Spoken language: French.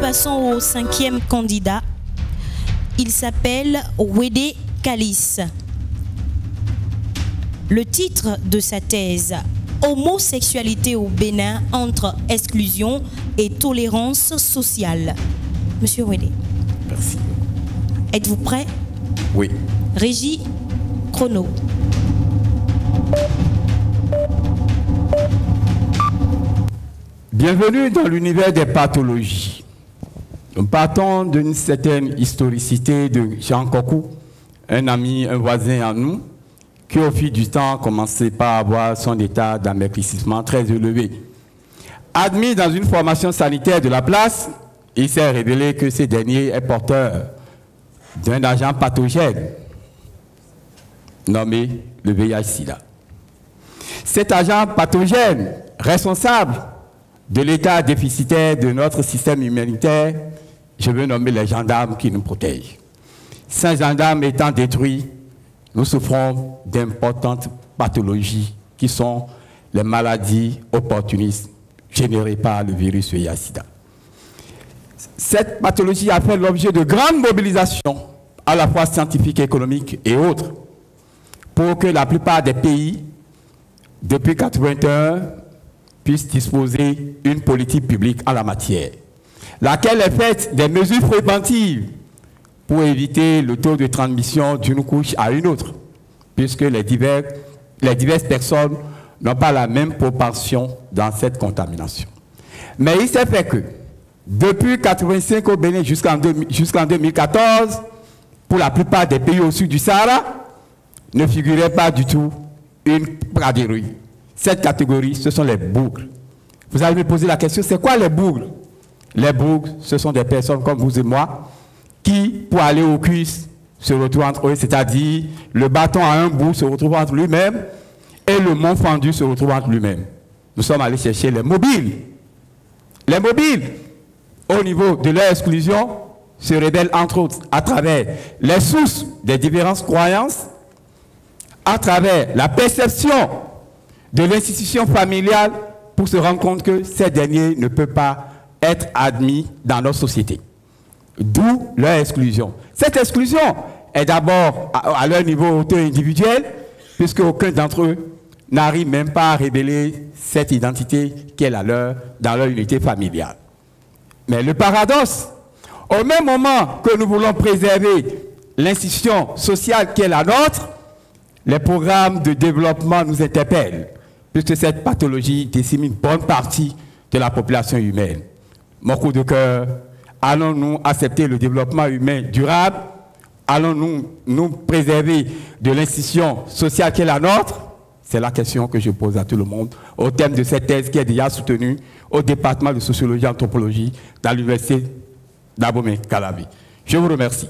passons au 5e candidat. Il s'appelle Wede Kalis. Le titre de sa thèse, Homosexualité au Bénin entre exclusion et tolérance sociale. Monsieur Wede. Merci. Êtes-vous prêt? Oui. Régie, chrono. Bienvenue dans l'univers des pathologies. Nous partons d'une certaine historicité de Jean Kokou, un ami, un voisin à nous, qui au fil du temps a commencé par avoir son état d'amaigrissement très élevé. Admis dans une formation sanitaire de la place, il s'est révélé que ce dernier est porteur d'un agent pathogène nommé le VIH-Sida. Cet agent pathogène responsable de l'état déficitaire de notre système immunitaire, je veux nommer les gendarmes qui nous protègent. Ces gendarmes étant détruits, nous souffrons d'importantes pathologies qui sont les maladies opportunistes générées par le virus VIH-Sida. Cette pathologie a fait l'objet de grandes mobilisations, à la fois scientifiques, économiques et autres, pour que la plupart des pays, depuis 1981, puissent disposer d'une politique publique en la matière, laquelle est faite des mesures préventives pour éviter le taux de transmission d'une couche à une autre, puisque les diverses personnes n'ont pas la même proportion dans cette contamination. Mais il s'est fait que, depuis 1985 au Bénin jusqu'en 2014, pour la plupart des pays au sud du Sahara, ne figurait pas du tout une catégorie. Cette catégorie, ce sont les bougres. Vous allez me poser la question, c'est quoi les bougres? Les bougres, ce sont des personnes comme vous et moi, qui, pour aller aux cuisses, se retrouvent entre eux, c'est-à-dire le bâton à un bout se retrouve entre lui-même et le mont fendu se retrouve entre lui-même. Nous sommes allés chercher les mobiles. Les mobiles, au niveau de leur exclusion, se révèlent entre autres à travers les sources des différentes croyances, à travers la perception de l'institution familiale pour se rendre compte que ces derniers ne peuvent pas être admis dans notre société. D'où leur exclusion. Cette exclusion est d'abord à leur niveau auto-individuel, puisque aucun d'entre eux n'arrive même pas à révéler cette identité qui est la leur dans leur unité familiale. Mais le paradoxe, au même moment que nous voulons préserver l'institution sociale qui est la nôtre, les programmes de développement nous interpellent, puisque cette pathologie décime une bonne partie de la population humaine. Mon coup de cœur, allons-nous accepter le développement humain durable? Allons-nous nous préserver de l'institution sociale qui est la nôtre? C'est la question que je pose à tout le monde au thème de cette thèse qui est déjà soutenue au département de sociologie et anthropologie de l'université d'Abomey-Calavi. Je vous remercie.